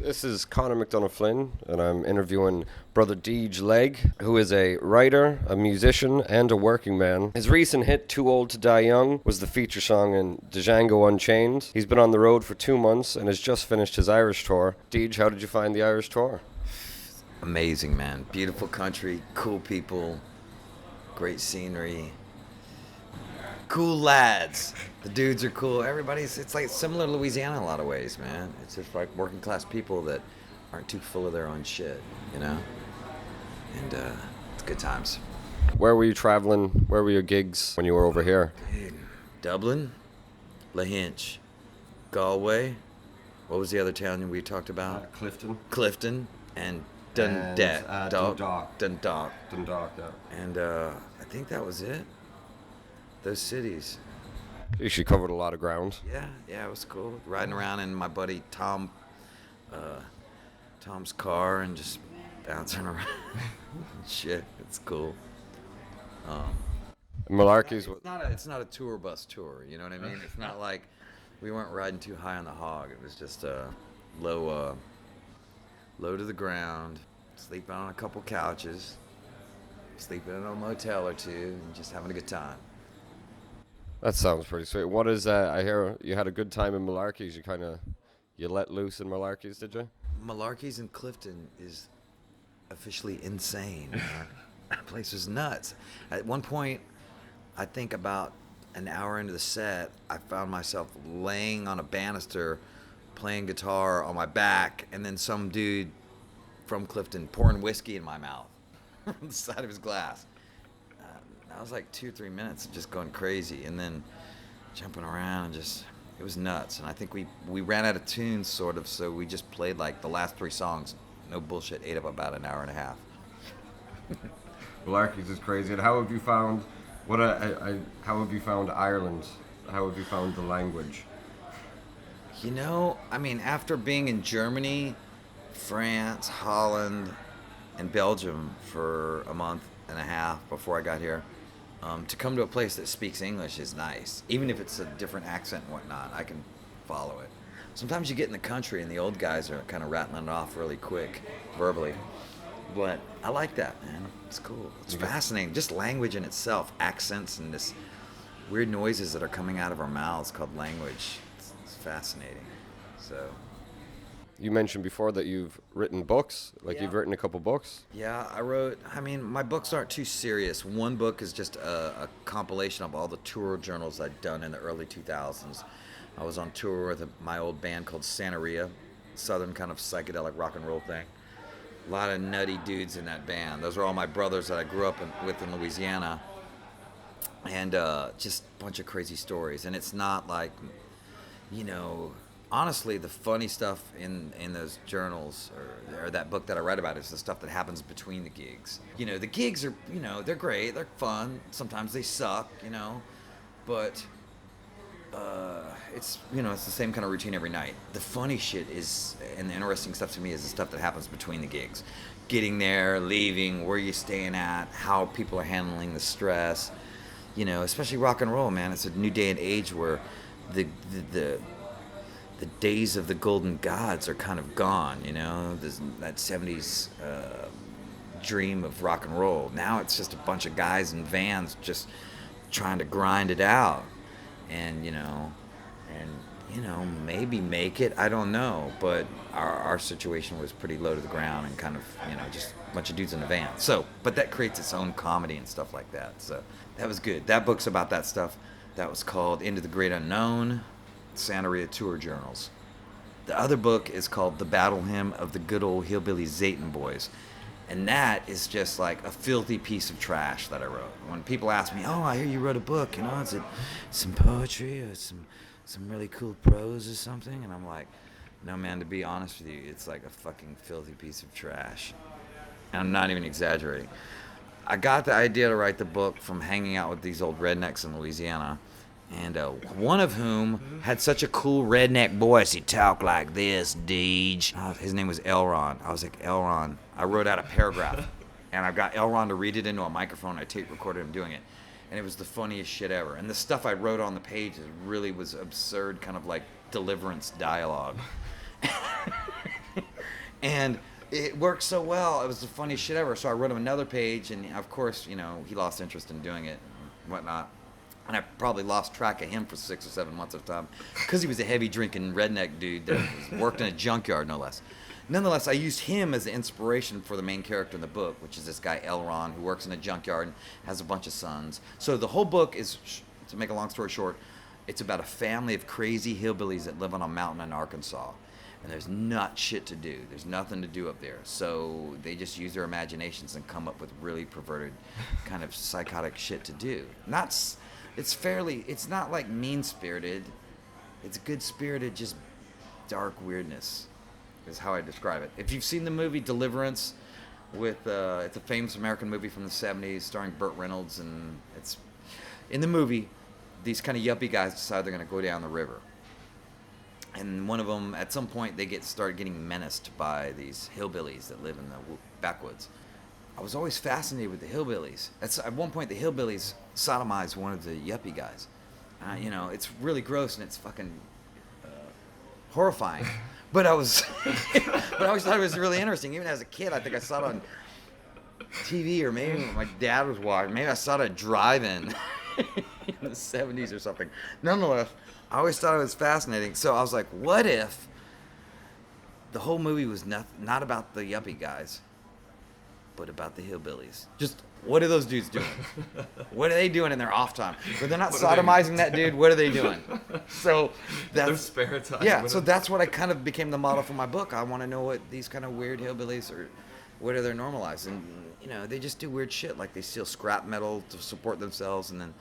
This is Connor McDonough-Flynn, and I'm interviewing Brother Dege Legg, who is a writer, a musician, and a working man. His recent hit, Too Old to Die Young, was the feature song in Django Unchained. He's been on the road for 2 months and has just finished his Irish tour. Dege, how did you find the Irish tour? Amazing, man. Beautiful country, cool people, great scenery, cool lads. The dudes are cool. It's like similar to Louisiana in a lot of ways, man. It's just like working class people that aren't too full of their own shit, you know? And it's good times. Where were you traveling? Where were your gigs when you were over here? Dude, Dublin, Lahinch, Galway. What was the other town we talked about? Clifton. And Dundalk. Dundalk, yeah. And I think that was it. Those cities. She covered a lot of ground. Yeah, it was cool. Riding around in my buddy Tom's car and just bouncing around. Shit, it's cool. Malarkys. It's not a tour bus tour, you know what I mean? It's not like we weren't riding too high on the hog. It was just low to the ground, sleeping on a couple couches, sleeping in a motel or two, and just having a good time. That sounds pretty sweet. What is that? I hear you had a good time in Malarkys. You let loose in Malarkys, did you? Malarkys in Clifton is officially insane. That place was nuts. At one point, I think about an hour into the set, I found myself laying on a banister, playing guitar on my back, and then some dude from Clifton pouring whiskey in my mouth from the side of his glass. I was like 2-3 minutes of just going crazy and then jumping around and it was nuts. And I think we ran out of tunes sort of, so we just played like the last 3 songs. No bullshit, ate up about an hour and a half. Malarkys is crazy. And how have you found how have you found Ireland? How have you found the language? You know, I mean, after being in Germany, France, Holland, and Belgium for a month and a half before I got here, to come to a place that speaks English is nice. Even if it's a different accent and whatnot, I can follow it. Sometimes you get in the country and the old guys are kind of rattling it off really quick, verbally. But I like that, man. It's cool. It's fascinating. Just language in itself, accents and this weird noises that are coming out of our mouths called language. It's fascinating. So... You mentioned before that you've written books, Yeah. You've written a couple books. Yeah, my books aren't too serious. One book is just a compilation of all the tour journals I'd done in the early 2000s. I was on tour with my old band called Santeria, southern kind of psychedelic rock and roll thing. A lot of nutty dudes in that band. Those are all my brothers that I grew up with in Louisiana. And just a bunch of crazy stories. And it's not like, you know... Honestly, the funny stuff in those journals or that book that I read about is the stuff that happens between the gigs. You know, the gigs are, you know, they're great, they're fun. Sometimes they suck, you know, but it's, you know, it's the same kind of routine every night. The funny shit is, and the interesting stuff to me is the stuff that happens between the gigs. Getting there, leaving, where you're staying at, how people are handling the stress. You know, especially rock and roll, man. It's a new day and age where the days of the golden gods are kind of gone, you know, that 70s dream of rock and roll. Now it's just a bunch of guys in vans just trying to grind it out and maybe make it, I don't know, but our situation was pretty low to the ground and kind of, you know, just a bunch of dudes in a van. So, but that creates its own comedy and stuff like that. So that was good. That book's about that stuff. That was called Into the Great Unknown. Santeria Tour Journals. The other book is called The Battle Hymn of the Good Old Hillbilly Zayton Boys. And that is just like a filthy piece of trash that I wrote. When people ask me, oh, I hear you wrote a book, you know, is it some poetry or some really cool prose or something? And I'm like, no, man, to be honest with you, it's like a fucking filthy piece of trash. And I'm not even exaggerating. I got the idea to write the book from hanging out with these old rednecks in Louisiana. And one of whom had such a cool redneck voice. He talked like this, Dege. His name was Elron. I was like, Elron. I wrote out a paragraph, and I got Elron to read it into a microphone. I tape recorded him doing it, and it was the funniest shit ever. And the stuff I wrote on the pages really was absurd, kind of like Deliverance dialogue. And it worked so well. It was the funniest shit ever. So I wrote him another page, and of course, you know, he lost interest in doing it and whatnot. And I probably lost track of him for 6 or 7 months of time because he was a heavy drinking redneck dude that worked in a junkyard, no less. Nonetheless, I used him as the inspiration for the main character in the book, which is this guy Elron, who works in a junkyard and has a bunch of sons. So the whole book is, to make a long story short, it's about a family of crazy hillbillies that live on a mountain in Arkansas. And there's not shit to do. There's nothing to do up there. So they just use their imaginations and come up with really perverted kind of psychotic shit to do. It's not like mean-spirited. It's good-spirited, just dark weirdness is how I describe it. If you've seen the movie Deliverance, it's a famous American movie from the 70s starring Burt Reynolds, and it's in the movie, these kind of yuppie guys decide they're going to go down the river. And one of them, at some point, they start getting menaced by these hillbillies that live in the backwoods. I was always fascinated with the hillbillies. At one point, the hillbillies sodomized one of the yuppie guys. You know, it's really gross and it's fucking horrifying. But I always thought it was really interesting. Even as a kid, I think I saw it on TV, or maybe my dad was watching. Maybe I saw it at drive-in in the 70s or something. Nonetheless, I always thought it was fascinating. So I was like, what if the whole movie was not about the yuppie guys, but about the hillbillies? Just what are those dudes doing? What are they doing in their off time? When they're not sodomizing that dude, what are they doing? So that's their spare time. Yeah, so that's what I kind of became the model for my book. I want to know what these kind of weird hillbillies are, what are their normalized? And, you know, they just do weird shit, like they steal scrap metal to support themselves and then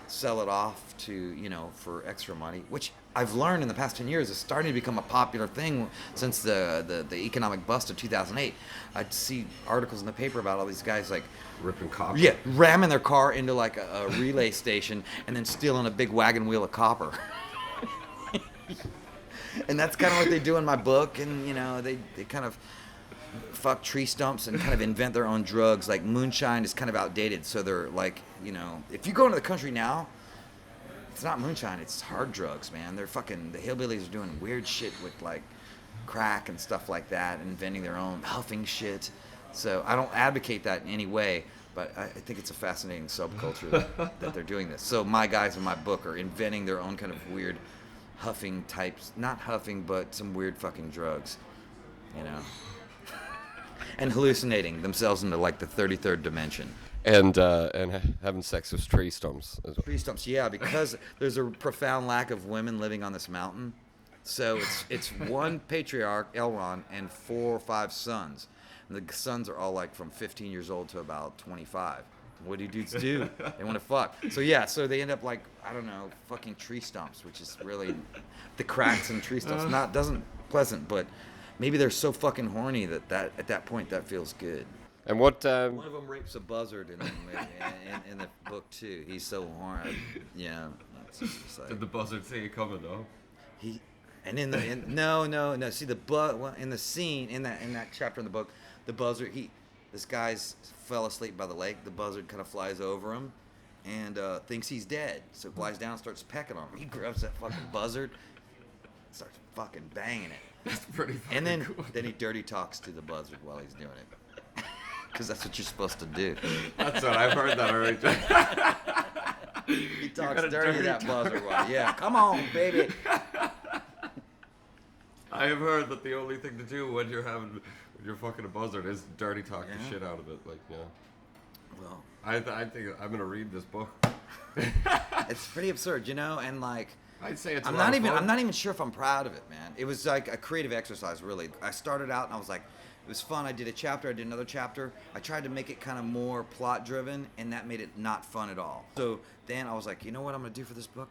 sell it off to, you know, for extra money, which I've learned in the past 10 years is starting to become a popular thing since the economic bust of 2008. I'd see articles in the paper about all these guys like Ripping copper. yeah, ramming their car into like a relay station and then stealing a big wagon wheel of copper. And that's kind of what they do in my book. And, you know, they kind of fuck tree stumps and kind of invent their own drugs. Like moonshine is kind of outdated. So they're like, you know, if you go into the country now, it's not moonshine, it's hard drugs, man. The hillbillies are doing weird shit with like crack and stuff like that, inventing their own huffing shit. So I don't advocate that in any way, but I think it's a fascinating subculture that they're doing this. So my guys in my book are inventing their own kind of weird huffing types, not huffing, but some weird fucking drugs, you know, and hallucinating themselves into like the 33rd dimension. And having sex with tree stumps as well. Tree stumps, yeah, because there's a profound lack of women living on this mountain. So it's one patriarch, Elron, and 4 or 5 sons. And the sons are all like from 15 years old to about 25. What do dudes do? They want to fuck. So yeah, so they end up like, I don't know, fucking tree stumps, which is really the cracks in tree stumps. Doesn't pleasant, but maybe they're so fucking horny that at that point that feels good. And what? One of them rapes a buzzard in the book too. He's so horny. Yeah. Did the buzzard see it coming though? No. See in the scene in that chapter in the book, the buzzard this guy's fell asleep by the lake. The buzzard kind of flies over him and thinks he's dead, so flies down and starts pecking on him. He grabs that fucking buzzard, starts fucking banging it. That's pretty fucking And then cool. then he dirty talks to the buzzard while he's doing it. Because that's what you're supposed to do. That's what I've heard that already. He talks dirty to that buzzard while, yeah, come on, baby. I have heard that the only thing to do when you're fucking a buzzard is dirty talk the shit out of it. Like, yeah. Well, I think I'm gonna read this book. it's pretty absurd, you know, and like I'd say it's. I'm not even sure if I'm proud of it, man. It was like a creative exercise, really. I started out and I was like, it was fun. I did a chapter, I did another chapter. I tried to make it kind of more plot driven, and that made it not fun at all. So then I was like, you know what I'm gonna do for this book?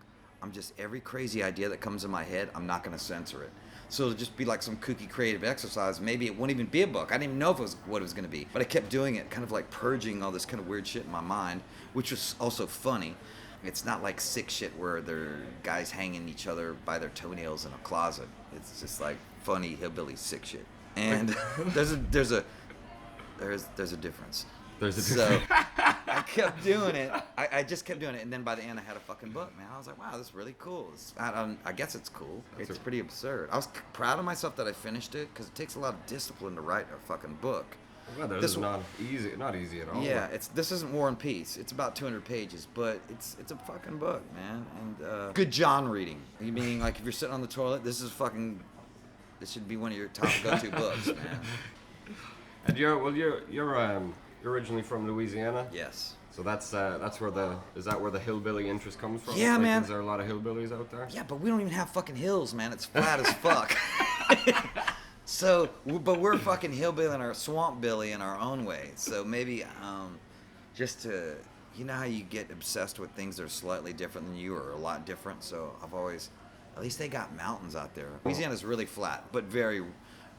Every crazy idea that comes in my head, I'm not gonna censor it. So it'll just be like some kooky creative exercise. Maybe it won't even be a book. I didn't even know if it was what it was gonna be. But I kept doing it, kind of like purging all this kind of weird shit in my mind, which was also funny. It's not like sick shit where there are guys hanging each other by their toenails in a closet. It's just like funny hillbilly sick shit. And there's a difference. There's a So difference. I kept doing it. I just kept doing it, and then by the end, I had a fucking book, man. I was like, wow, this is really cool. I guess it's cool. It's pretty absurd. I was proud of myself that I finished it, because it takes a lot of discipline to write a fucking book. Well, this is not easy at all. Yeah, this isn't War and Peace. It's about 200 pages, but it's a fucking book, man. And good John reading. You mean, like, if you're sitting on the toilet, this should be one of your top go-to books, man. And you're originally from Louisiana? Yes. So that's where the hillbilly interest comes from? Yeah, man. Is there a lot of hillbillies out there? Yeah, but we don't even have fucking hills, man. It's flat as fuck. So, but we're fucking hillbilly and our swamp billy in our own way. So maybe just to, you know how you get obsessed with things that are slightly different than you or a lot different. So I've always, at least they got mountains out there. Louisiana's really flat, but very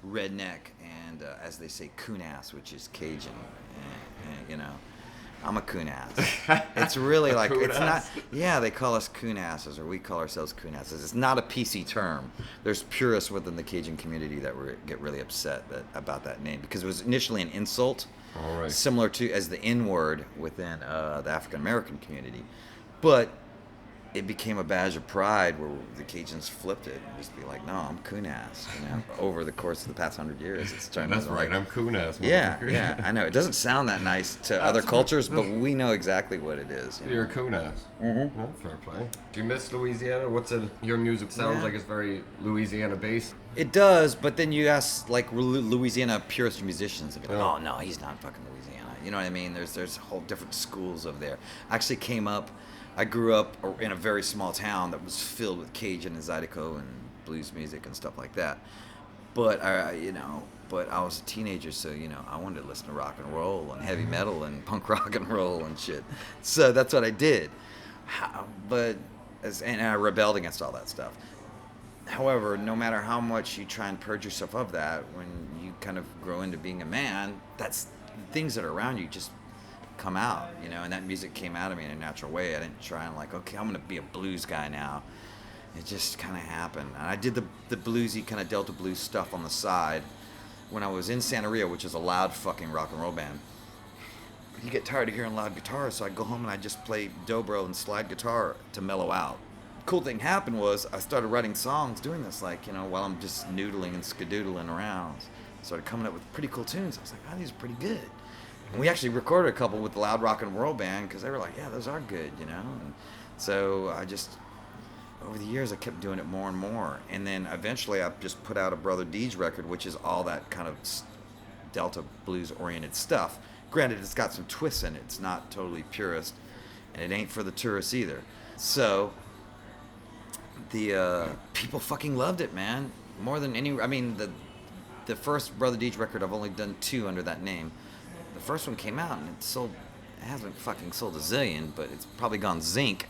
redneck and, as they say, coon-ass, which is Cajun, you know. I'm a coon-ass. It's really like, it's not, yeah, they call us coon-asses, or we call ourselves coon-asses. It's not a PC term. There's purists within the Cajun community that get really upset about that name, because it was initially an insult, similar to as the N-word within the African-American community. But it became a badge of pride where the Cajuns flipped it and just be like, no, I'm coon-ass, you know. Over the course of the past 100 years, it's turned into like, I'm coon-ass. Yeah, I know. It doesn't sound that nice to other cultures, but we know exactly what it is. You're a coon-ass. Mm-hmm. No, fair play. Do you miss Louisiana? Your music sounds like it's very Louisiana-based. It does, but then you ask, like, Louisiana purist musicians, and be like, oh, no, he's not fucking Louisiana. You know what I mean? There's whole different schools over there. I grew up in a very small town that was filled with Cajun and Zydeco and blues music and stuff like that. But I was a teenager, so, you know, I wanted to listen to rock and roll and heavy metal and punk rock and roll and shit. So that's what I did. And I rebelled against all that stuff. However, no matter how much you try and purge yourself of that, when you kind of grow into being a man, that's things that are around you just come out, you know, and that music came out of me in a natural way. I didn't try and like, okay, I'm gonna be a blues guy now. It just kind of happened. And I did the bluesy kind of Delta blues stuff on the side when I was in Santeria, which is a loud fucking rock and roll band. You get tired of hearing loud guitars, so I'd go home and I'd just play dobro and slide guitar to mellow out. Cool thing happened was I started writing songs doing this, like, you know, while I'm just noodling and skadoodling around. Started coming up with pretty cool tunes. I was like, oh, these are pretty good. And we actually recorded a couple with the loud rock and roll band because they were like, yeah, those are good, you know. And so over the years, I kept doing it more and more. And then eventually I just put out a Brother Dege record, which is all that kind of Delta blues-oriented stuff. Granted, it's got some twists in it. It's not totally purist, and it ain't for the tourists either. So the people fucking loved it, man. More than any, I mean, the first Brother Dege record, I've only done 2 under that name. The first one came out and it hasn't fucking sold a zillion, but it's probably gone zinc.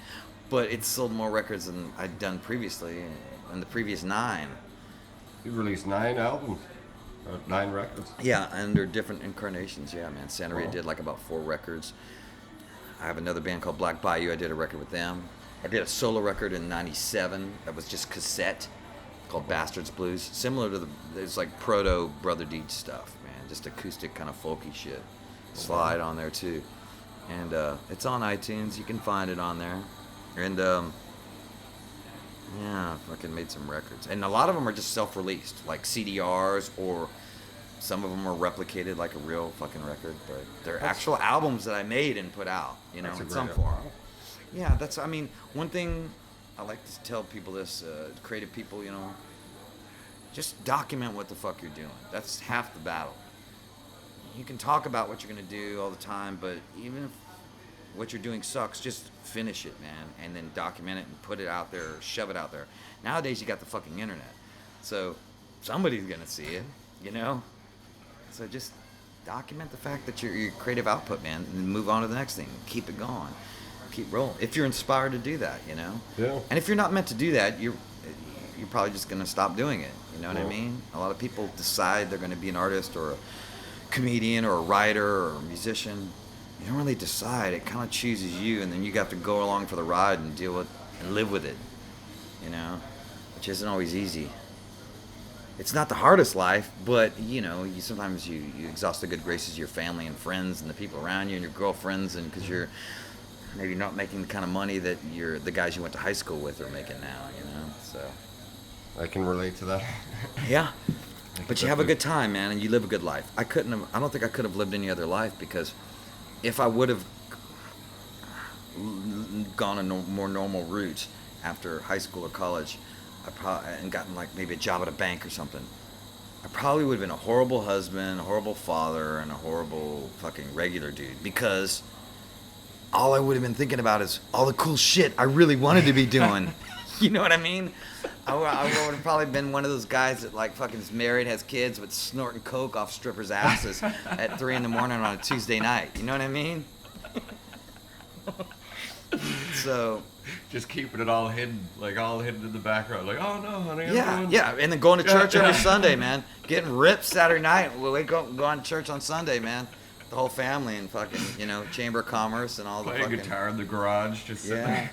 But it's sold more records than I'd done previously in the previous 9. You released 9 albums, or 9 records. Yeah, under different incarnations. Yeah, man. Santeria did like about 4 records. I have another band called Black Bayou. I did a record with them. I did a solo record in '97 that was just cassette called Bastards Blues. Similar to it's like proto Brother Dege stuff, man. Just acoustic kind of folky shit. Slide on there too. And it's on iTunes. You can find it on there. And yeah, I fucking made some records. And a lot of them are just self-released, like CDRs, or some of them are replicated like a real fucking record. But they're actual albums that I made and put out, you know, in some form. Yeah, I mean, one thing I like to tell people this, creative people, you know, just document what the fuck you're doing. That's half the battle. You can talk about what you're going to do all the time, but even if what you're doing sucks, just finish it, man, and then document it and put it out there, or shove it out there. Nowadays, you got the fucking internet, so somebody's going to see it, you know? So just document the fact that your creative output, man, and then move on to the next thing. Keep it going. Keep rolling. If you're inspired to do that, you know? Yeah. And if you're not meant to do that, you're probably just going to stop doing it, you know what I mean? A lot of people decide they're going to be an artist or a comedian or a writer or a musician. You don't really decide. It kind of chooses you, and then you have to go along for the ride and deal with and live with it, you know, which isn't always easy. it's not the hardest life, but you know, you sometimes you exhaust the good graces of your family and friends and the people around you and your girlfriends, and because you're maybe not making the kind of money that the guys you went to high school with are making now, you know. So I can relate to that. yeah, but you have a good time, man, and you live a good life. I don't think I could have lived any other life, because if I would have gone a more normal route after high school or college, and gotten like maybe a job at a bank or something, I probably would have been a horrible husband, a horrible father, and a horrible fucking regular dude, because all I would have been thinking about is all the cool shit I really wanted to be doing. You know what I mean? I would have probably been one of those guys that like fucking is married, has kids, but snorting coke off strippers' asses at 3 a.m. on a Tuesday night. You know what I mean? So Just keeping it all hidden, like all hidden in the background. Like, oh no, honey, I'm doing... yeah, and then going to church every Sunday, man. Getting ripped Saturday night. We go on to church on Sunday, man. The whole family and fucking, you know, Chamber of Commerce and all the Playing fucking... guitar in the garage, just sitting there.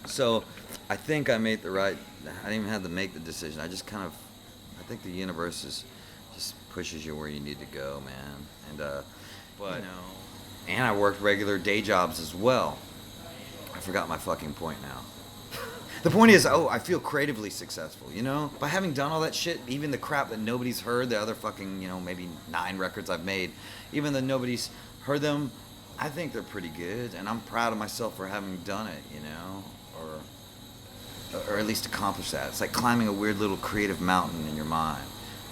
So, I think I made the right... I didn't even have to make the decision. I just kind of... I think the universe just pushes you where you need to go, man. And, but... You know, and I worked regular day jobs as well. I forgot my fucking point now. The point is, I feel creatively successful, you know? By having done all that shit, even the crap that nobody's heard, the other fucking, you know, maybe 9 records I've made, even though nobody's heard them, I think they're pretty good, and I'm proud of myself for having done it, you know? Or at least accomplished that. It's like climbing a weird little creative mountain in your mind.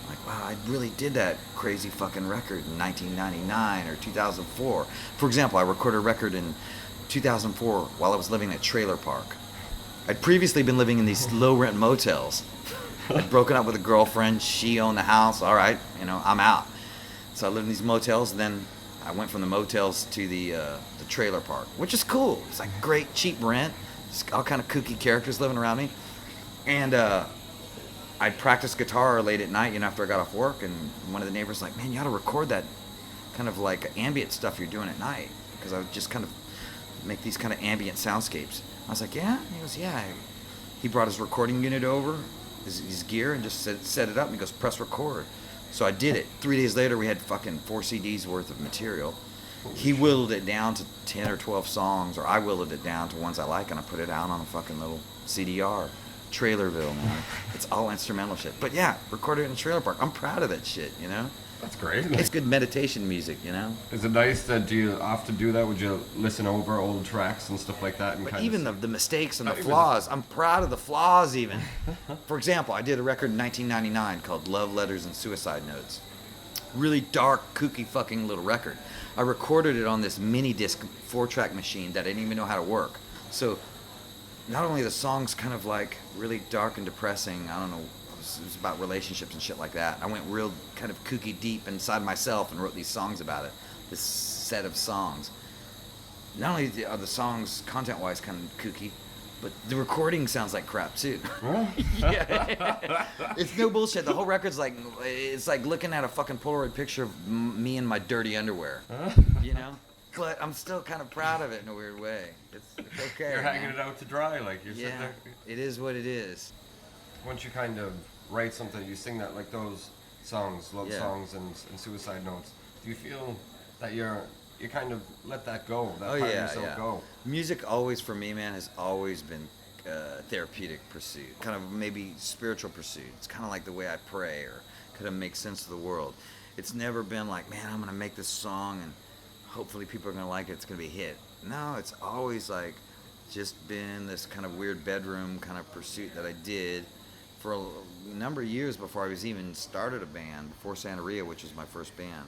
Like, wow, I really did that crazy fucking record in 1999 or 2004. For example, I recorded a record in 2004 while I was living in a trailer park. I'd previously been living in these low-rent motels. I'd broken up with a girlfriend. She owned the house. All right, you know, I'm out. So I lived in these motels. And then I went from the motels to the trailer park, which is cool. It's like great, cheap rent. Just all kind of kooky characters living around me. And I'd practice guitar late at night, you know, after I got off work. And one of the neighbors was like, man, you ought to record that kind of like ambient stuff you're doing at night. Because I would just kind of make these kind of ambient soundscapes. I was like, yeah? And he goes, yeah. He brought his recording unit over, his gear, and just set it up, and he goes, press record. So I did it. 3 days later, we had fucking 4 CDs worth of material. He whittled it down to 10 or 12 songs, or I whittled it down to ones I like, and I put it out on a fucking little CDR. Trailerville, man. It's all instrumental shit. But yeah, recorded in a trailer park. I'm proud of that shit, you know? That's great. It's good meditation music, you know? Is it nice that, do you often do that? Would you listen over old tracks and stuff like that? And But kind even of the mistakes and the Not even flaws, I'm proud of the flaws even. For example, I did a record in 1999 called Love Letters and Suicide Notes. Really dark, kooky fucking little record. I recorded it on this mini disc 4-track machine that I didn't even know how to work. So not only the songs kind of like really dark and depressing, I don't know, it was about relationships and shit like that. I went real kind of kooky deep inside myself and wrote these songs about it. This set of songs. Not only are the songs content-wise kind of kooky, but the recording sounds like crap too. Yeah. It's no bullshit. The whole record's like, it's like looking at a fucking Polaroid picture of me in my dirty underwear. You know? But I'm still kind of proud of it in a weird way. It's okay. You're hanging man. it out to dry, like you're sitting Yeah, there. it is what it is. Once you kind of write something, you sing that, like those songs, love Yeah. songs and suicide notes. Do you feel that you kind of let that go, that Oh part yeah, of yourself yeah. go? Music always for me, man, has always been therapeutic pursuit, kind of maybe spiritual pursuit. It's kind of like the way I pray or kind of make sense of the world. It's never been like, man, I'm gonna make this song and hopefully people are gonna like it. It's gonna be a hit. No, it's always like just been this kind of weird bedroom kind of pursuit that I did for a number of years before I was even started a band, before Santeria, which was my first band.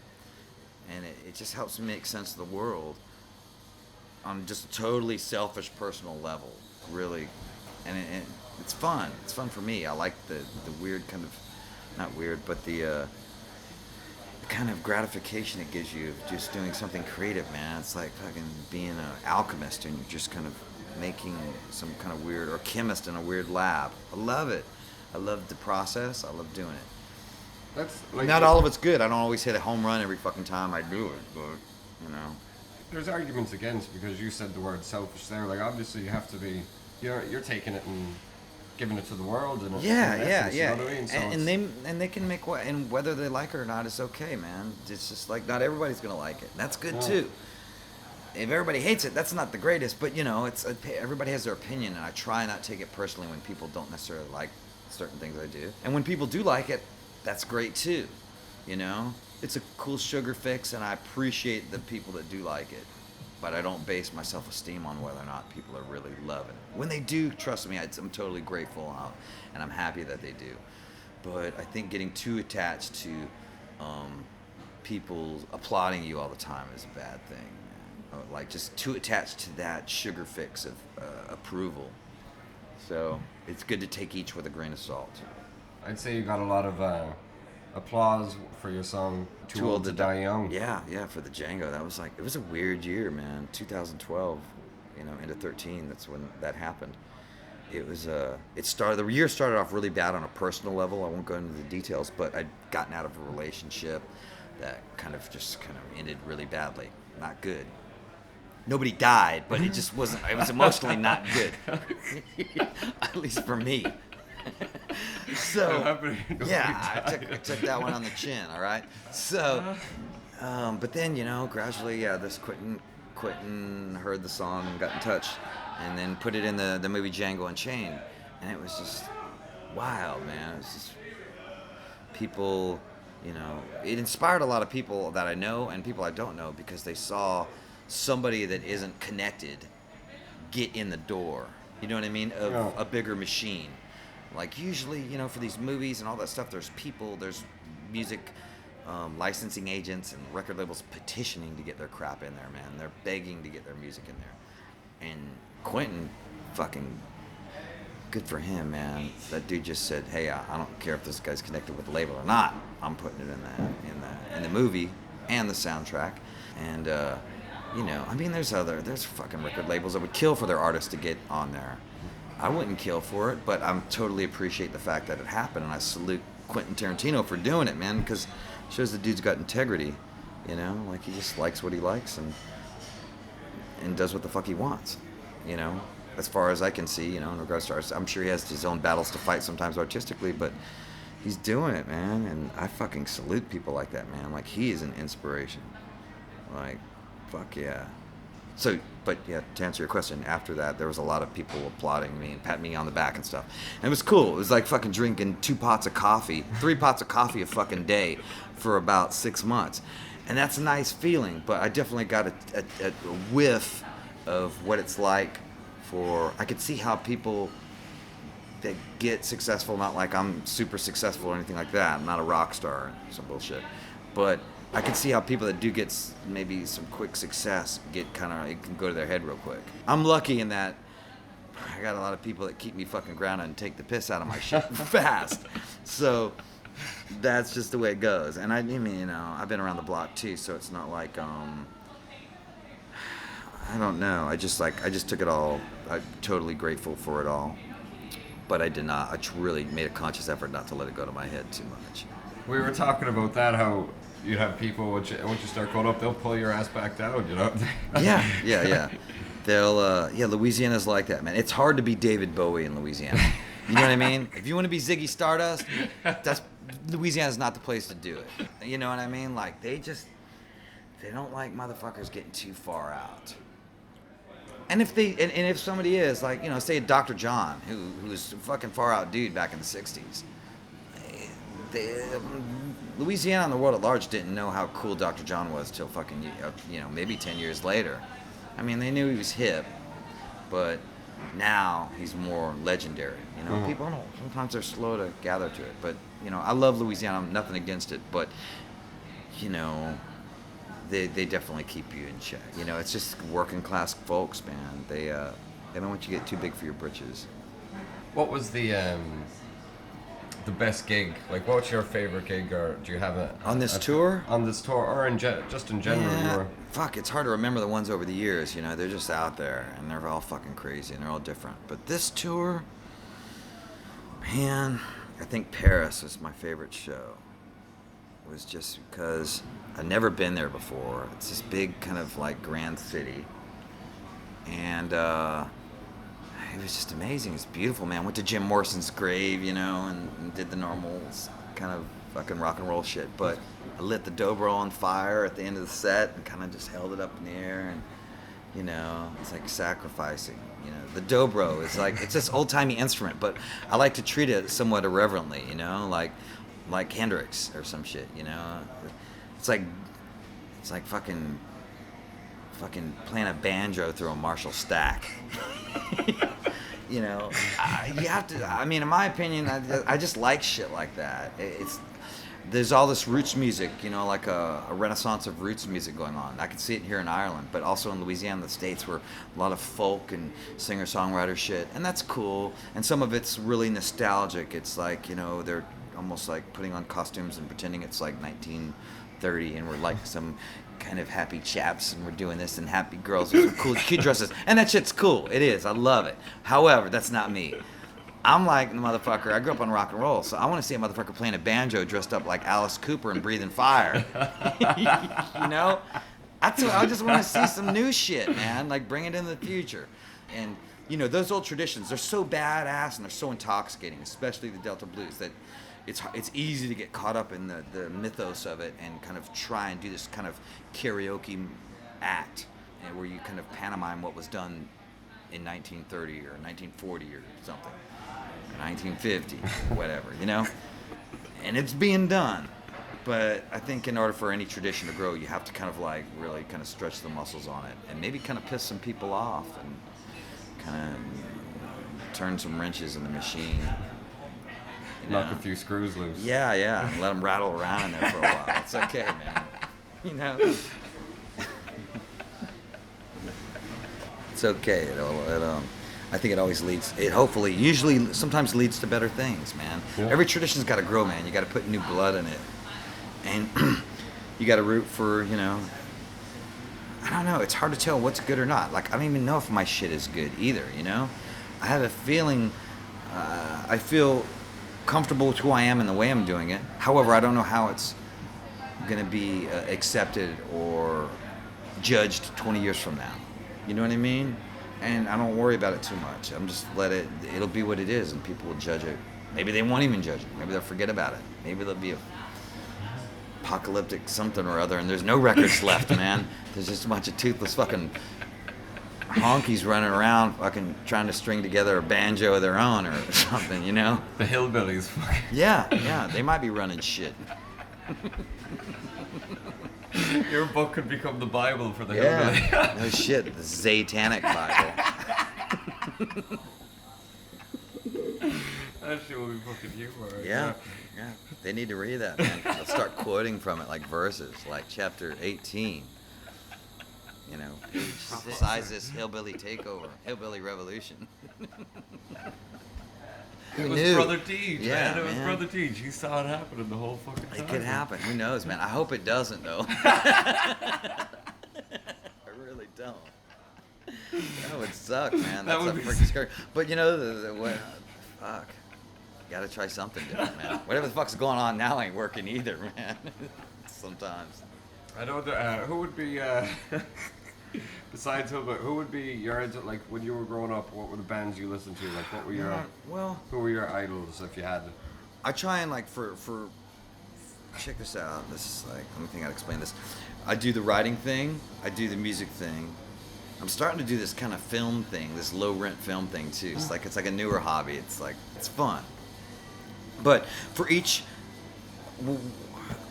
And it just helps me make sense of the world on just a totally selfish, personal level, really. And it's fun. It's fun for me. I like the weird kind of, not weird, but the kind of gratification it gives you of just doing something creative, man. It's like fucking being an alchemist and you're just kind of making some kind of weird, or chemist in a weird lab. I love it. I love the process. I love doing it. That's like Not all of it's good. I don't always hit a home run every fucking time I do it, but, you know. There's arguments against, because you said the word selfish there. Like, obviously you have to be, you're taking it and giving it to the world. And Yeah, in yeah, essence, yeah. You know what I mean? So And they can make what, and whether they like it or not is okay, man. It's just like not everybody's gonna like it. That's good too. If everybody hates it, that's not the greatest. But you know, everybody has their opinion, and I try not to take it personally when people don't necessarily like certain things I do. And when people do like it, that's great too. You know, it's a cool sugar fix, and I appreciate the people that do like it. But I don't base my self-esteem on whether or not people are really loving it. When they do, trust me, I'm totally grateful, and I'm happy that they do. But I think getting too attached to people applauding you all the time is a bad thing. Like just too attached to that sugar fix of approval. So it's good to take each with a grain of salt. I'd say you got a lot of applause for your song "Too Old to Die Young." Yeah, for the Django. That was it was a weird year, man. 2012, into 13. That's when that happened. It was the year started off really bad on a personal level. I won't go into the details, but I'd gotten out of a relationship that kind of ended really badly. Not good. Nobody died, but it just wasn't. It was emotionally not good, at least for me. So yeah, I took that one on the chin. All right. So, but then gradually, this Quentin heard the song and got in touch, and then put it in the movie Django Unchained, and it was just wild, man. It was just people, it inspired a lot of people that I know and people I don't know because they saw somebody that isn't connected get in the door, you know what I mean, of a bigger machine. Like usually, for these movies and all that stuff, there's music licensing agents and record labels petitioning to get their crap in there, man. They're begging to get their music in there. And Quentin, fucking good for him, man. That dude just said, hey, I don't care if this guy's connected with the label or not. I'm putting it in the movie and the soundtrack. And there's fucking record labels that would kill for their artists to get on there. I wouldn't kill for it, but I'm totally appreciate the fact that it happened, and I salute Quentin Tarantino for doing it, man, because it shows the dude's got integrity, like he just likes what he likes and does what the fuck he wants, as far as I can see, in regards to artists. I'm sure he has his own battles to fight sometimes artistically, but he's doing it, man, and I fucking salute people like that, man. Like, he is an inspiration. Like, fuck yeah. So, but yeah, to answer your question, after that, there was a lot of people applauding me and patting me on the back and stuff. And it was cool. It was like fucking drinking 3 pots of coffee a fucking day for about 6 months. And that's a nice feeling, but I definitely got a whiff of what it's like I could see how people that get successful, not like I'm super successful or anything like that. I'm not a rock star or some bullshit. But I can see how people that do get maybe some quick success it can go to their head real quick. I'm lucky in that I got a lot of people that keep me fucking grounded and take the piss out of my shit fast. So that's just the way it goes. And I've been around the block too, so it's not like I don't know. I just took it all. I'm totally grateful for it all. But I did not. I really made a conscious effort not to let it go to my head too much. We were talking about that, how you'd have people, once you start going up, they'll pull your ass back down, Yeah. They'll, Louisiana's like that, man. It's hard to be David Bowie in Louisiana. You know what I mean? If you want to be Ziggy Stardust, Louisiana's not the place to do it. You know what I mean? Like, they don't like motherfuckers getting too far out. And if somebody is, like, say Dr. John, who was a fucking far out dude back in the 60s. Louisiana and the world at large didn't know how cool Dr. John was till fucking, maybe 10 years later. I mean, they knew he was hip, but now he's more legendary. People don't, sometimes they're slow to gather to it. But, I love Louisiana. I'm nothing against it, but, they definitely keep you in check. It's just working class folks, man. They don't want you to get too big for your britches. What was the best gig? Like, what's your favorite gig, or do you have on this tour? On this tour, or just in general? Yeah, fuck, it's hard to remember the ones over the years. They're just out there, and they're all fucking crazy, and they're all different. But this tour, man, I think Paris was my favorite show. It was just because I'd never been there before. It's this big kind of like grand city, and it was just amazing. It's beautiful, man. Went to Jim Morrison's grave, you know, and did the normal kind of fucking rock and roll shit. But I lit the dobro on fire at the end of the set and kind of just held it up in the air, and you know, it's like sacrificing. You know, the dobro is like, it's this old timey instrument, but I like to treat it somewhat irreverently. You know, like Hendrix or some shit. You know, it's like fucking playing a banjo through a Marshall stack. You know, you have to. I mean, in my opinion, I just like shit like that. There's all this roots music, you know, like a renaissance of roots music going on. I can see it here in Ireland, but also in Louisiana, the States, where a lot of folk and singer-songwriter shit, and that's cool. And some of it's really nostalgic. It's like, you know, they're almost like putting on costumes and pretending it's like 1930, and we're like some kind of happy chaps, and we're doing this, and happy girls with some cool cute dresses, and that shit's cool. It is. I love it. However, that's not me. I'm like the motherfucker. I grew up on rock and roll, so I want to see a motherfucker playing a banjo dressed up like Alice Cooper and breathing fire. You know, that's what, I just want to see some new shit, man. Like, bring it into the future. And you know, those old traditions, they're so badass and they're so intoxicating, especially the Delta blues, that it's easy to get caught up in the mythos of it and kind of try and do this kind of karaoke act, and where you kind of pantomime what was done in 1930 or 1940 or something, or 1950, whatever, you know? And it's being done. But I think in order for any tradition to grow, you have to kind of like really kind of stretch the muscles on it, and maybe kind of piss some people off, and kind of turn some wrenches in the machine. You know? Knock a few screws loose. Yeah, and let them rattle around in there for a while. It's okay, man. You know? It's okay. I think it always leads, usually sometimes leads to better things, man. Yeah. Every tradition's got to grow, man. You got to put new blood in it. And you got to root for, you know, I don't know. It's hard to tell what's good or not. Like, I don't even know if my shit is good either, you know? I have a feeling, I feel comfortable with who I am and the way I'm doing it. However, I don't know how it's going to be accepted or judged 20 years from now. You know what I mean? And I don't worry about it too much. I'm just it'll be what it is, and people will judge it. Maybe they won't even judge it. Maybe they'll forget about it. Maybe there'll be a apocalyptic something or other, and there's no records left, man. There's just a bunch of toothless fucking honkies running around fucking trying to string together a banjo of their own or something, you know? The Hillbillies. Yeah, they might be running shit. Your book could become the Bible for the Yeah, Hillbillies. no shit, the Satanic Bible. That shit will be fucking humor. Yeah. They need to read that, man. They'll start quoting from it like verses, like chapter 18. You know, size this hillbilly takeover, hillbilly revolution. It was Brother Dege, Yeah, man. It was man. Brother Dege. He saw it happening the whole fucking time. It could happen. Who knows, man? I hope it doesn't, though. I really don't. That would suck, man. That That's would a be freaking scary. But you know, fuck. You gotta try something different, man. Whatever the fuck's going on now ain't working either, man. Sometimes. I don't know. Who would be, besides Hillbilly, who would be your, like, when you were growing up, what were the bands you listened to? Like, what were your, who were your idols, if you had? I try and, like, for check this out. This is, like, let me think I'd explain this. I do the writing thing. I do the music thing. I'm starting to do this kind of film thing, this low-rent film thing, too. It's like a newer hobby. It's, like, it's fun. But for each,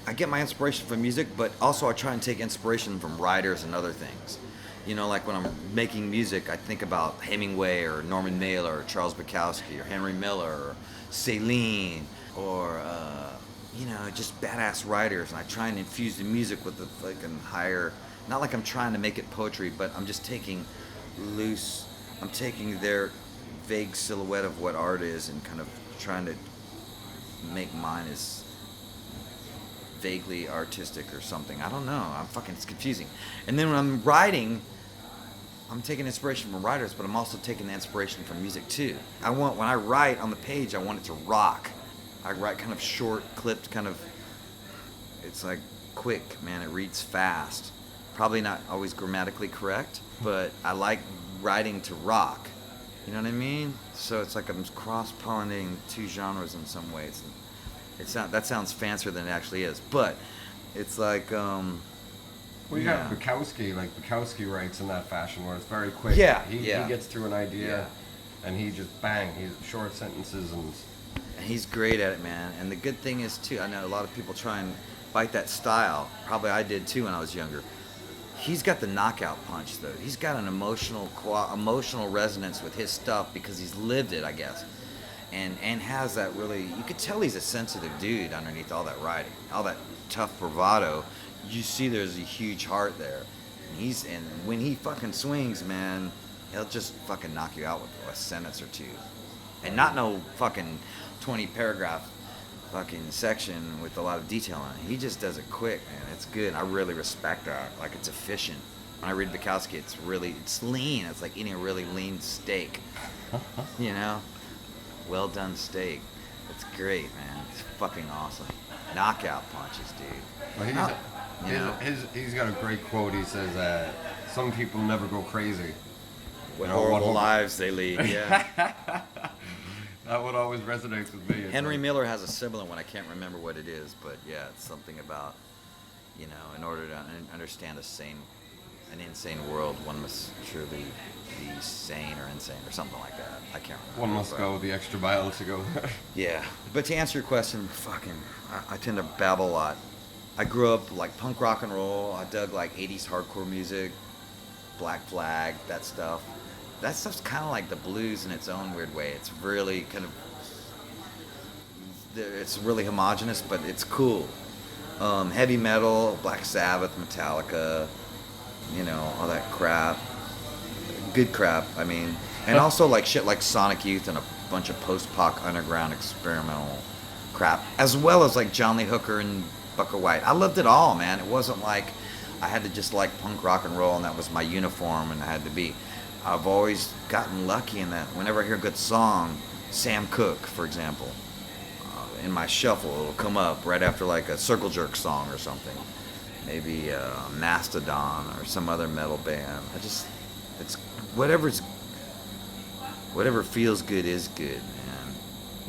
I get my inspiration from music, but also I try and take inspiration from writers and other things. You know, like when I'm making music, I think about Hemingway or Norman Mailer or Charles Bukowski or Henry Miller or Celine or, you know, just badass writers. And I try and infuse the music with the fucking higher, not like I'm trying to make it poetry, but I'm just taking their vague silhouette of what art is and kind of trying to make mine as vaguely artistic or something. I don't know. It's confusing. And then when I'm writing, I'm taking inspiration from writers, but I'm also taking the inspiration from music too. When I write on the page, I want it to rock. I write kind of short, clipped, kind of, it's like quick, man. It reads fast. Probably not always grammatically correct, but I like writing to rock. You know what I mean? So it's like I'm cross-pollinating two genres in some ways. It's not, that sounds fancier than it actually is, but it's like, Well, you yeah. got Bukowski, like Bukowski writes in that fashion where it's very quick. Yeah, He yeah. gets through an idea, Yeah. and he just bang, he's short sentences and. And he's great at it, man. And the good thing is, too, I know a lot of people try and fight that style. Probably I did, too, when I was younger. He's got the knockout punch, though. He's got an emotional resonance with his stuff because he's lived it, I guess. And has that really, you could tell he's a sensitive dude underneath all that writing, all that tough bravado. You see there's a huge heart there. And when he fucking swings, man, he'll just fucking knock you out with a sentence or two. And not no fucking 20 paragraph fucking section with a lot of detail on it. He just does it quick, man. It's good. I really respect that. Like, it's efficient. When I read Bukowski, it's lean. It's like eating a really lean steak. You know? Well done steak. It's great, man. It's fucking awesome. Knockout punches, dude. Well, he's got a great quote. He says, some people never go crazy. What horrible lives they lead, yeah. That one always resonates with me. Henry Miller has a similar one. I can't remember what it is, but yeah, it's something about, you know, in order to understand an insane world, one must truly be sane or insane or something like that. I can't remember. One must go the extra mile to go. Yeah, but to answer your question, I tend to babble a lot. I grew up like punk rock and roll. I dug like 80s hardcore music, Black Flag, that stuff. That stuff's kind of like the blues in its own weird way. It's really it's really homogenous, but it's cool. Heavy metal, Black Sabbath, Metallica, you know, all that crap. Good crap, I mean. And also like shit like Sonic Youth and a bunch of post-punk underground experimental crap. As well as like John Lee Hooker and Bucka White. I loved it all, man. It wasn't like I had to just like punk rock and roll and that was my uniform and I had to be. I've always gotten lucky in that whenever I hear a good song, Sam Cooke, for example, in my shuffle, it'll come up right after like a Circle Jerk song or something. Maybe Mastodon or some other metal band. It's whatever feels good is good, man.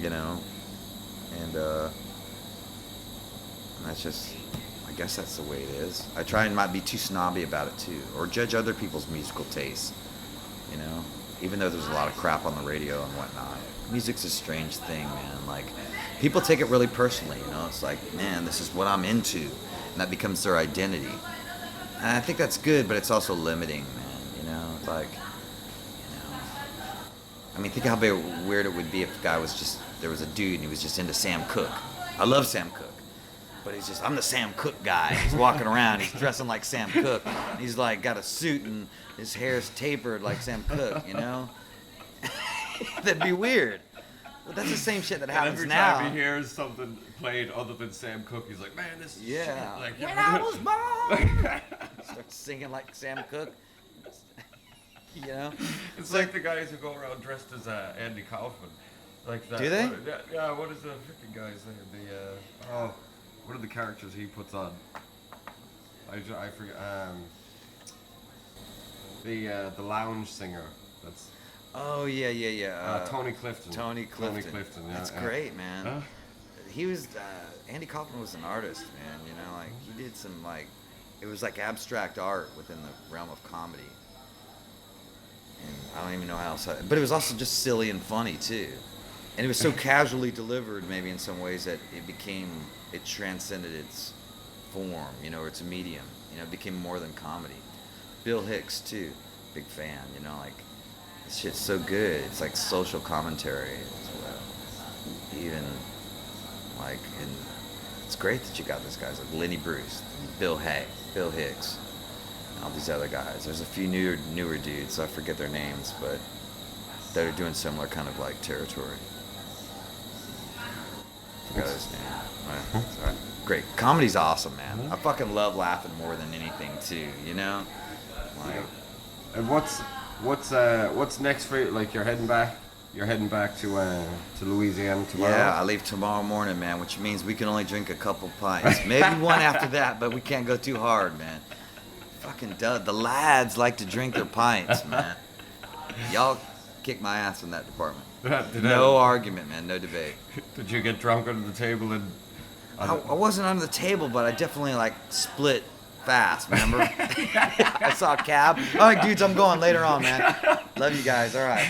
You know? And that's just, I guess that's the way it is. I try and not be too snobby about it too, or judge other people's musical tastes. You know, even though there's a lot of crap on the radio and whatnot, music's a strange thing, man. Like, people take it really personally, you know. It's like, man, this is what I'm into, and that becomes their identity. And I think that's good, but it's also limiting, man. You know, it's like, you know, I mean, think how weird it would be if there was a dude and he was just into Sam Cooke. I love Sam Cooke. But he's just, I'm the Sam Cooke guy. He's walking around, he's dressing like Sam Cooke. He's like got a suit and his hair's tapered like Sam Cooke, you know? That'd be weird. But that's the same shit that happens now. Every time he hears something played other than Sam Cooke, he's like, man, this is shit. Like, when I was born! Starts singing like Sam Cooke. You know? It's like the guys who go around dressed as Andy Kaufman. Like that. Do they? What is the freaking guy's name? What are the characters he puts on? I forget. The lounge singer. That's. Oh yeah. Tony Clifton. Tony Clifton. Yeah, That's great, man. He was Andy Kaufman was an artist, man. You know, like he did some like it was like abstract art within the realm of comedy. And I don't even know how else. But it was also just silly and funny too. And it was so casually delivered, maybe in some ways, that it transcended its form, you know, or its medium. You know, it became more than comedy. Bill Hicks, too, big fan, you know, like, this shit's so good. It's like social commentary as well. Even, like, and it's great that you got these guys like Lenny Bruce, Bill Hicks, and all these other guys. There's a few newer dudes, I forget their names, but that are doing similar kind of like territory. Forgot his name. Right. Great. Comedy's awesome, man. I fucking love laughing more than anything too, you know? Like, and what's next for you? Like, you're heading back to Louisiana tomorrow? yeah, I leave tomorrow morning, man, which means we can only drink a couple pints. Maybe one after that, but we can't go too hard, man. Fucking the lads like to drink their pints, man. Y'all kicked my ass in that department. Did No argument, man. No debate. Did you get drunk under the table and? I wasn't under the table, but I definitely like split fast. Remember? I saw a cab. All right, dudes, I'm going later on, man. Love you guys. All right.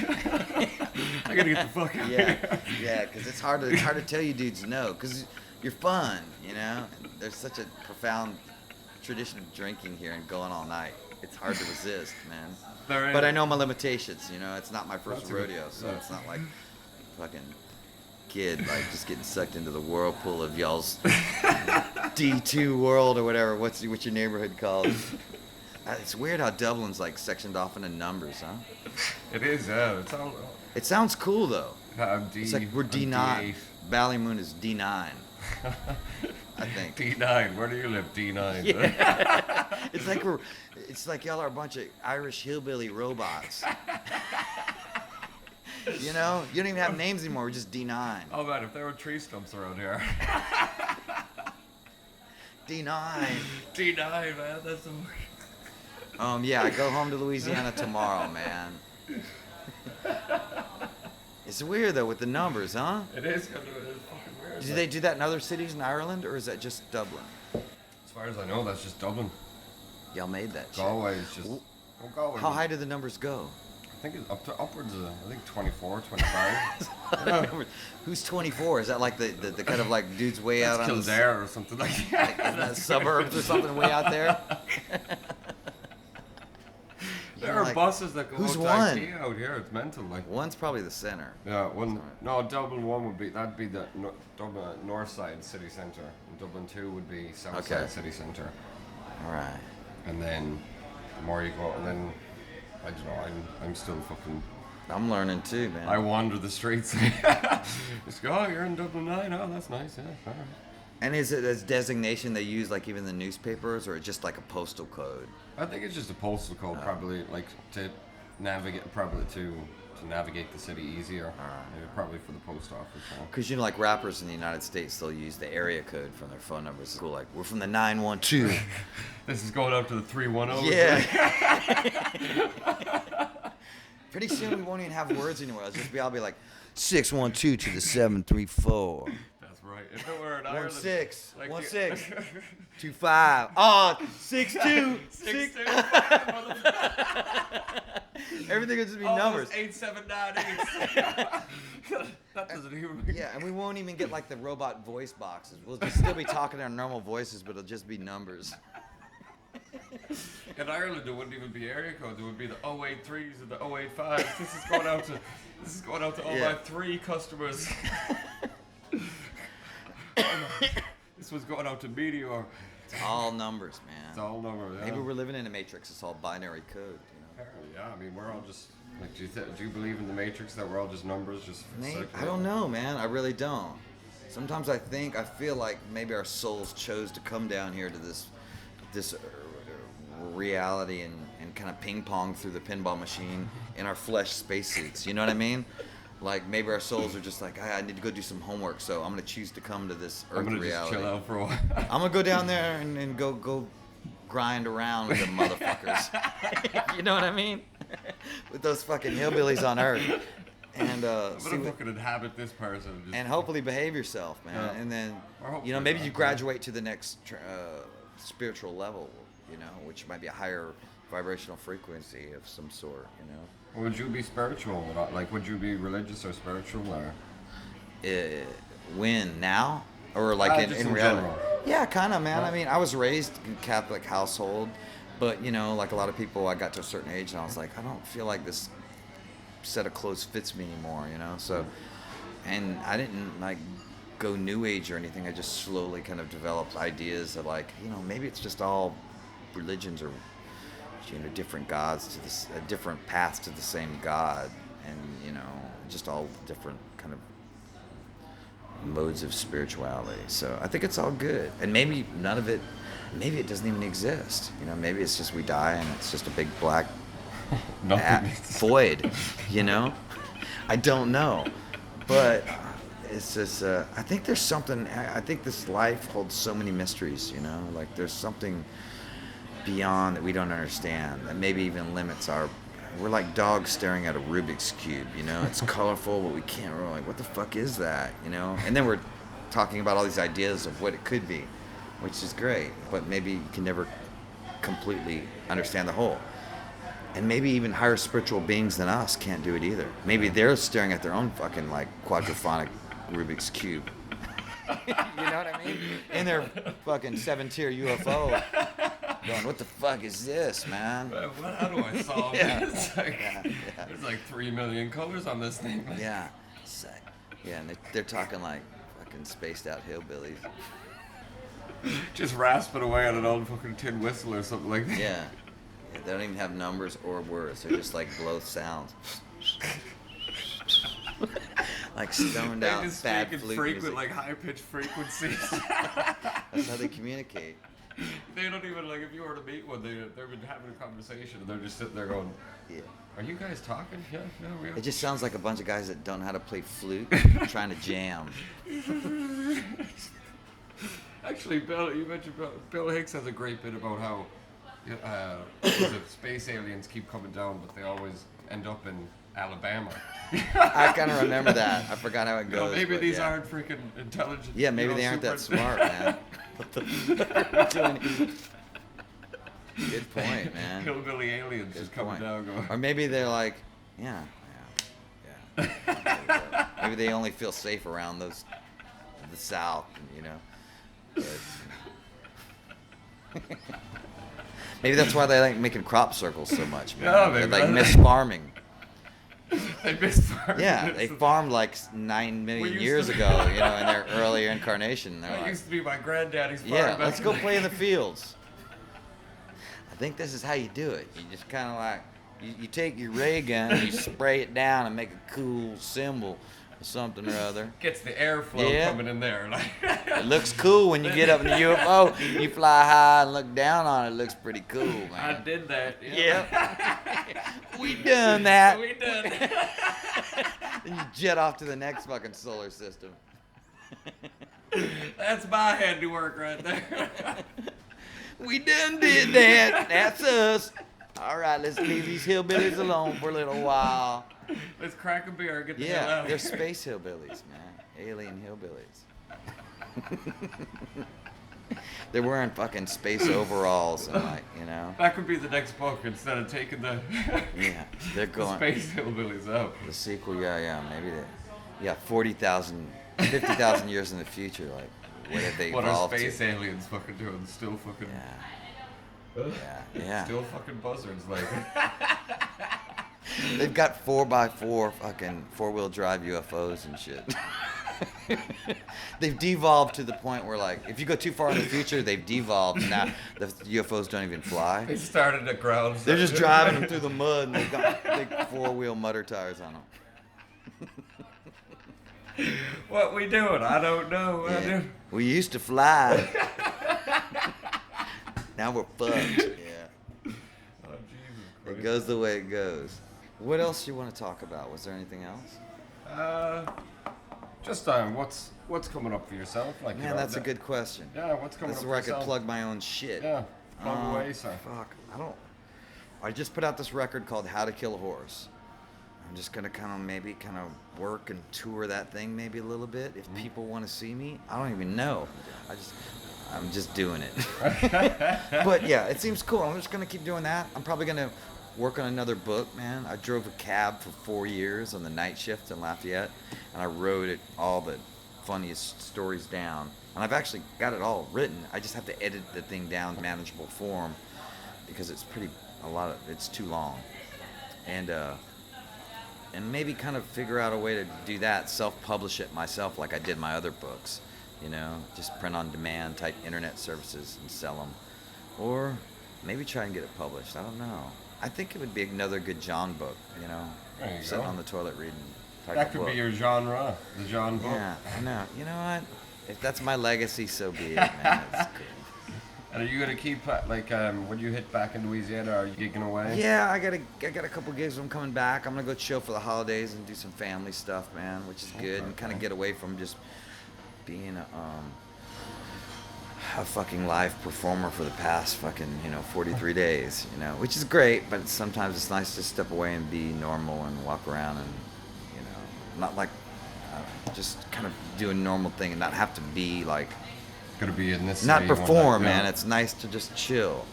I gotta get the fuck out. Yeah, because it's hard to tell you dudes no, because you're fun, you know. There's such a profound tradition of drinking here and going all night. It's hard to resist, man. But I know my limitations, you know. It's not my first rodeo, so it's not like fucking kid like just getting sucked into the whirlpool of y'all's D2 world or whatever. What's your neighborhood called? It's weird how Dublin's like sectioned off into numbers, huh? It is, yeah. It's all. It sounds cool though. D, it's like we're D9. D8. Ballymoon is D9. I think. D9. Where do you live? D9. Yeah. It's like y'all are a bunch of Irish hillbilly robots. You know, you don't even have names anymore. We're just D9. Oh man, if there were tree stumps around here. D9. D9, man. That's the. Yeah, I go home to Louisiana tomorrow, man. It's weird though with the numbers, huh? It is kind of fucking weird. Do they do that in other cities in Ireland, or is that just Dublin? As far as I know, that's just Dublin. Y'all made that shit. Galway is just. Galway. How high do the numbers go? I think it's upwards of, 24, 25. Who's 24? Is that like the kind of like dudes way out on Kildare or something like that? Like in the suburbs or something way out there? There are like, buses that go who's out one? to IKEA out here. It's mental. Like one's probably the center. Yeah, one. No, Dublin 1 would be that'd be the Dublin north side city centre. And Dublin 2 would be south side city centre. All right. And then the more you go, and then I don't know. I'm still fucking. I'm learning too, man. I wander the streets. Just go. Oh, you're in Dublin 9. Oh, that's nice. Yeah. All right. And is it as designation they use like even the newspapers, or just like a postal code? I think it's just a postal code, probably like to navigate, to navigate the city easier. Maybe probably for the post office. Because you know, like rappers in the United States, they'll use the area code from their phone numbers. It's cool, like we're from the 912. This is going up to the 310. Yeah. Pretty soon we won't even have words anymore. I'll be like 612 to the 734. That's right. If it were in Ireland, 16, like 16, 25. Oh, 62, 62. Everything will just be numbers. 8798. That doesn't even. Yeah, and we won't even get like the robot voice boxes. We'll just still be talking our normal voices, but it'll just be numbers. In Ireland, it wouldn't even be area codes. It would be the 083s and the 085s. This is going out to all my 3 customers. This was going out to Meteor. It's all numbers, man. It's all numbers. Yeah. Maybe we're living in a matrix. It's all binary code. You know? Yeah, I mean, we're all just like. Do you believe in the Matrix that we're all just numbers? I don't know, man. I really don't. Sometimes I feel like maybe our souls chose to come down here to this reality and kind of ping pong through the pinball machine in our flesh spacesuits. You know what I mean? Like maybe our souls are just like, I need to go do some homework, so I'm gonna choose to come to this Earth reality. I'm gonna just chill out for a while. I'm gonna go down there and go grind around with them motherfuckers. You know what I mean? With those fucking hillbillies on Earth. And I'm gonna fucking inhabit this person. And hopefully behave yourself, man. Yeah. And then, you know, maybe you graduate to the next spiritual level, you know, which might be a higher vibrational frequency of some sort, you know. Would you be spiritual? Like, would you be religious or spiritual, or? When? Now? Or like in reality? General. Yeah, kind of, man. I mean, I was raised in a Catholic household, but, you know, like a lot of people, I got to a certain age and I was like, I don't feel like this set of clothes fits me anymore, you know? So, and I didn't, like, go New Age or anything. I just slowly kind of developed ideas of, like, you know, maybe it's just all religions or, you know, different gods to this, different paths to the same God, and, you know, just all different kind of modes of spirituality. So I think it's all good, and maybe none of it, maybe it doesn't even exist. You know, maybe it's just we die and it's just a big black void. You know, I don't know, but it's just I think there's something. I think this life holds so many mysteries. You know, like there's something beyond that we don't understand, that maybe even limits our we're like dogs staring at a Rubik's Cube, you know? It's colorful, but we can't really, like, what the fuck is that, you know? And then we're talking about all these ideas of what it could be, which is great, but maybe you can never completely understand the whole. And maybe even higher spiritual beings than us can't do it either. Maybe they're staring at their own fucking, like, quadraphonic Rubik's Cube. You know what I mean? In their fucking 7-tier UFO. Going, what the fuck is this, man? How do I solve this? Like, Yeah. There's like 3 million colors on this thing. Yeah. Yeah, and they're talking like fucking spaced out hillbillies. Just rasping away on an old fucking tin whistle or something like that. Yeah. They don't even have numbers or words. They're just like blow sounds. Like stoned out, They just bad speak in flute frequent, music. like high-pitched frequencies. That's how they communicate. They don't even, like, if you were to meet one, they've been having a conversation and they're just sitting there going, Yeah. are you guys talking? Yeah, we are. It just sounds like a bunch of guys that don't know how to play flute trying to jam. Actually, Bill, you mentioned Bill Hicks has a great bit about how the space aliens keep coming down, but they always end up in Alabama. I kind of remember that. I forgot how it goes. Maybe but these yeah. aren't freaking intelligent. Yeah, maybe they aren't that smart, man. What the fuck are we doing? Good point, man. Hillbilly aliens just coming point. down going. Or maybe they're like, yeah. Maybe they only feel safe around the South, you know. But, maybe that's why they like making crop circles so much, man. Yeah, They maybe. like miss farming. They missed farming. Yeah, they farmed like 9 million years ago, you know, in their earlier incarnation. They're That like, used to be my granddaddy's farm. yeah, back let's in go the play in the day. fields. I think this is how you do it. You just kind of like, you take your ray gun and you spray it down and make a cool symbol or something or other. Gets the airflow Yeah. coming in there. Like, It looks cool when you get up in the UFO. You fly high and look down on it. It looks pretty cool, man. I did that. Yeah. We done that. We done. Then you jet off to the next fucking solar system. That's my handiwork right there. We done did that. That's us. All right, let's leave these hillbillies alone for a little while. Let's crack a beer and get the hell Yeah, out they're of here. space hillbillies, man. Alien hillbillies. They're wearing fucking space overalls and like, you know. That could be the next book instead of taking the, Yeah, they're the going. space hillbillies out. The sequel, yeah, maybe they. Yeah, 40,000, 50,000 years in the future, like, what have they What are evolved space to? aliens fucking doing? Still fucking. Yeah. Still fucking buzzards, like. They've got 4x4 fucking 4-wheel drive UFOs and shit. They've devolved to the point where, like, if you go too far in the future, they've devolved. And now the UFOs don't even They fly. started at ground. They're just driving them through the mud, and they've got big 4-wheel mutter tires on them. What we doing? I don't know. Yeah. We used to fly. Now we're fucked. Yeah. Oh, Jesus It Christ. goes the way it goes. What else you want to talk about? Was there anything else? Just what's coming up for yourself? Like, you Man, know, that's a good question. Yeah, what's coming This up is where I for could yourself? plug my own shit. Yeah, plug away, sir. Fuck, I just put out this record called How to Kill a Horse. I'm just gonna kind of work and tour that thing maybe a little bit. If people want to see me, I don't even know. I'm just doing it. But yeah, it seems cool. I'm just gonna keep doing that. I'm probably gonna work on another book, man. I drove a cab for 4 years on the night shift in Lafayette, and I wrote all the funniest stories down. And I've actually got it all written. I just have to edit the thing down to manageable form because it's it's too long. And maybe kind of figure out a way to do that, self-publish it myself like I did my other books, you know, just print on demand type internet services and sell them. Or maybe try and get it published. I don't know. I think it would be another good John book, you know, There you sitting go. on the toilet reading type That of could book. be your genre, the John book. Yeah, I know. You know what? If that's my legacy, so be it, man. It's cool. And are you gonna keep when you hit back in Louisiana? Are you gigging away? Yeah, I got a couple gigs when I'm coming back. I'm gonna go chill for the holidays and do some family stuff, man, which is good, and kind of get away from just being a fucking live performer for the past fucking 43 days, which is great, but sometimes it's nice to step away and be normal and walk around and not like just kind of do a normal thing and not have to be like Gonna be in this. not city, perform, yeah. man. It's nice to just chill.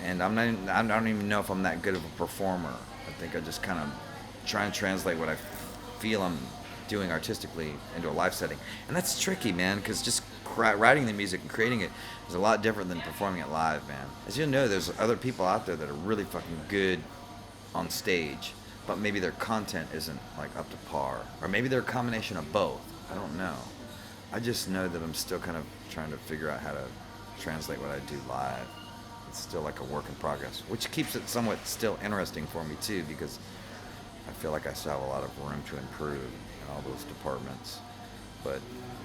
And I don't even know if I'm that good of a performer. I think I just kind of try and translate what I feel I'm doing artistically into a live setting. And that's tricky, man, because just writing the music and creating it is a lot different than performing it live, man. As you know, there's other people out there that are really fucking good on stage, but maybe their content isn't like up to par. Or maybe they're a combination of both. I don't know. I just know that I'm still kind of trying to figure out how to translate what I do live. It's still like a work in progress, which keeps it somewhat still interesting for me too, because I feel like I still have a lot of room to improve in all those departments. But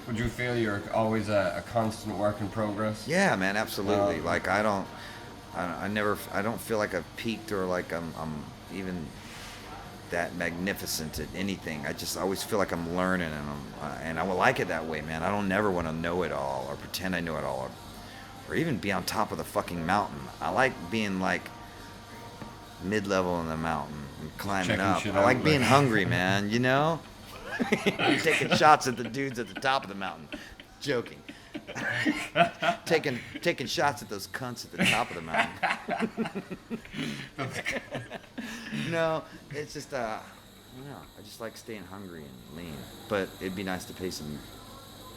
Would you feel you're always a constant work in progress? yeah, man, absolutely. Like I don't feel like I've peaked or like I'm even that magnificent at anything. I just always feel like I'm learning, and I will like it that way, man. I don't never want to know it all or pretend I know it all, or even be on top of the fucking mountain. I like being like mid-level in the mountain and climbing Checking up. shit I like out, being like- hungry, man. Taking shots at the dudes at the top of the mountain. Joking. taking shots at those cunts at the top of the mountain. No, it's just I don't know. I just like staying hungry and lean. But it'd be nice to pay some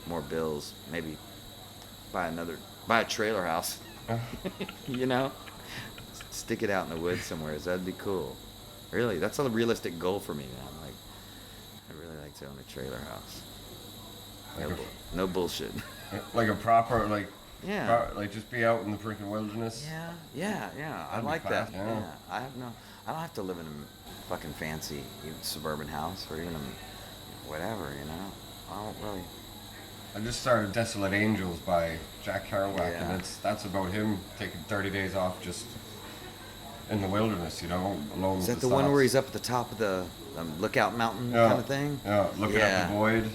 more bills. Maybe buy a trailer house. Stick it out in the woods somewhere. That'd be cool. Really, that's a realistic goal for me, man. Like, I really like to own a trailer house. No bullshit. Like a proper, like, Yeah. like just be out in the freaking wilderness. Yeah. I That'd be like class, that. yeah. I don't have to live in a fucking fancy suburban house or even whatever. I don't really. I just started Desolate Angels by Jack Kerouac, Yeah. and that's about him taking 30 days off just in the wilderness, alone Is with that the one thoughts. where he's up at the top of the lookout mountain Yeah. kind of thing? Yeah, looking at the void.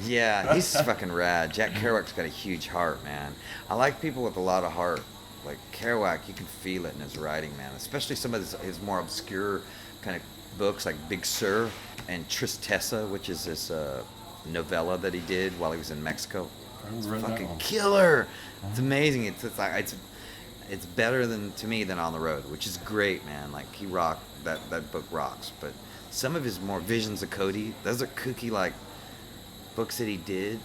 Yeah, he's fucking rad. Jack Kerouac's got a huge heart, man. I like people with a lot of heart. Like Kerouac, you can feel it in his writing, man. Especially some of his more obscure kind of books, like Big Sur and Tristessa, which is this novella that he did while he was in Mexico. I It's haven't read that fucking one. killer. It's amazing. It's better to me than On the Road, which is great, man. Like he rocked that book rocks. But some of his more Visions of Cody, those are kooky like books that he did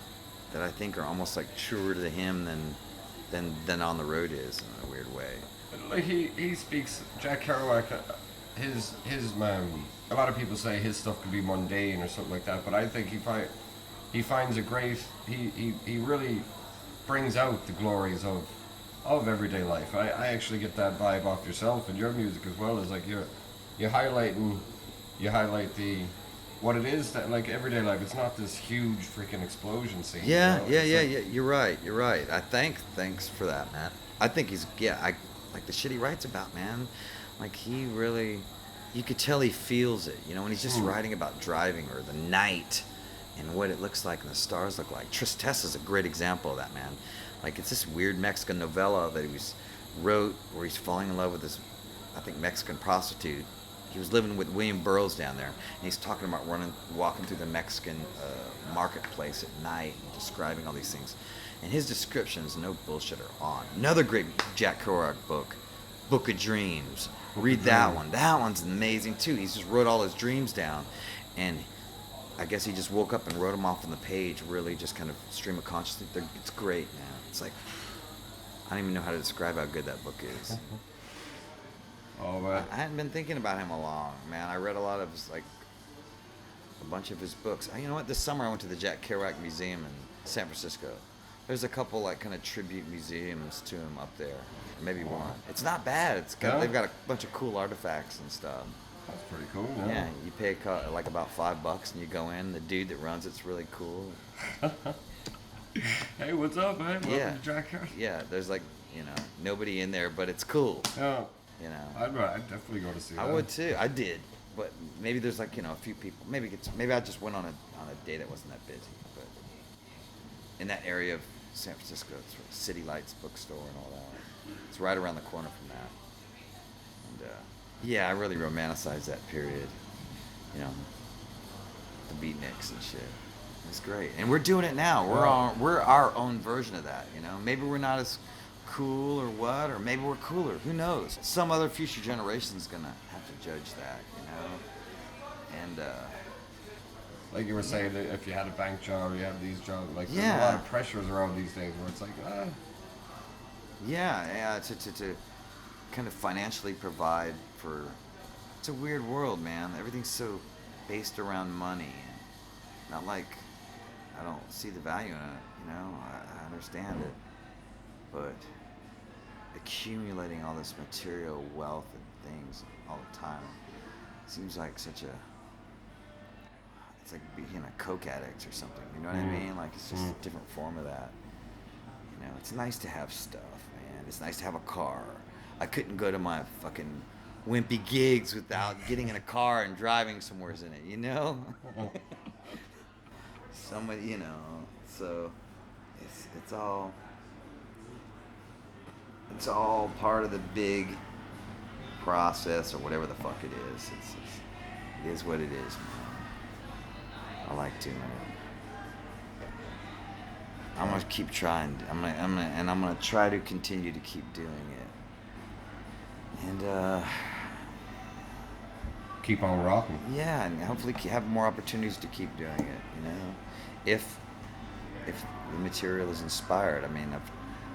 that I think are almost like truer to him than On the Road is in a weird way. Like he speaks, Jack Kerouac, his a lot of people say his stuff could be mundane or something like that, but I think he finds a great, he really brings out the glories of everyday life. I actually get that vibe off yourself and your music as well. Is like you highlight the what it is that like everyday life. It's not this huge freaking explosion scene. Yeah. It's like- You're right. Thanks for that, man. I think I like the shit he writes about, man. Like he really, you could tell he feels it. When he's just writing about driving or the night and what it looks like and the stars look like. Tristessa's a great example of that, man. Like it's this weird Mexican novella that he wrote where he's falling in love with this, I think, Mexican prostitute. He was living with William Burroughs down there, and he's talking about walking through the Mexican marketplace at night and describing all these things. And his descriptions, no bullshit, are on. Another great Jack Kerouac book, Book of Dreams. Read that one. That one's amazing too. He just wrote all his dreams down, and I guess he just woke up and wrote them off on the page, really just kind of stream of consciousness. It's great, man. It's like, I don't even know how to describe how good that book is. Oh, man. I hadn't been thinking about him a long, man. I read a lot of a bunch of his books. You know what? This summer I went to the Jack Kerouac Museum in San Francisco. There's a couple kind of tribute museums to him up there. Or maybe one. It's not bad. They've got a bunch of cool artifacts and stuff. That's pretty cool. Yeah, you pay like about $5 and you go in. The dude that runs it's really cool. Hey, what's up, man? Welcome Yeah. to Jack Kerouac. Yeah, there's nobody in there, but it's cool. Yeah. I'd I'd definitely go to see that. I would too. I did, but maybe there's a few people. Maybe I just went on a day that wasn't that busy. But in that area of San Francisco. It's City Lights bookstore and all that. It's right around the corner from that. And yeah, I really romanticized that period. You know, the beatniks and shit. It's great, and we're doing it now. We're our own version of that. You know, maybe we're not as cool or what, or maybe we're cooler. Who knows? Some other future generation's gonna have to judge that. You know, and Like you were saying, that if you had a bank job, you have these jobs. Like there's Yeah. a lot of pressures around these days where it's like, yeah, to kind of financially provide for. It's a weird world, man. Everything's so based around money. Not like I don't see the value in it, you know. I understand it, but accumulating all this material wealth and things all the time seems like such a. It's like being a coke addict or something. You know what I mean? Like it's just a different form of that. You know, it's nice to have stuff, man. It's nice to have a car. I couldn't go to my fucking wimpy gigs without getting in a car and driving somewheres in it. You know? Somebody, you know. So it's all part of the big process or whatever the fuck it is. It is what it is, man. I like doing it. I'm gonna keep trying. I'm gonna try to continue to keep doing it. And keep on rocking. yeah, and hopefully have more opportunities to keep doing it. You know, if the material is inspired. I mean,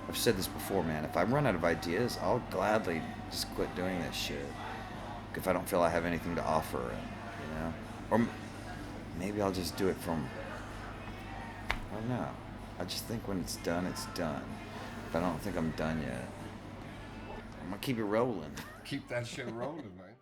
I've said this before, man. If I run out of ideas, I'll gladly just quit doing this shit. If I don't feel I have anything to offer, you know, or maybe I'll just do it from. I don't know. I just think when it's done, it's done. But I don't think I'm done yet. I'm gonna keep it rolling. Keep that shit rolling, man.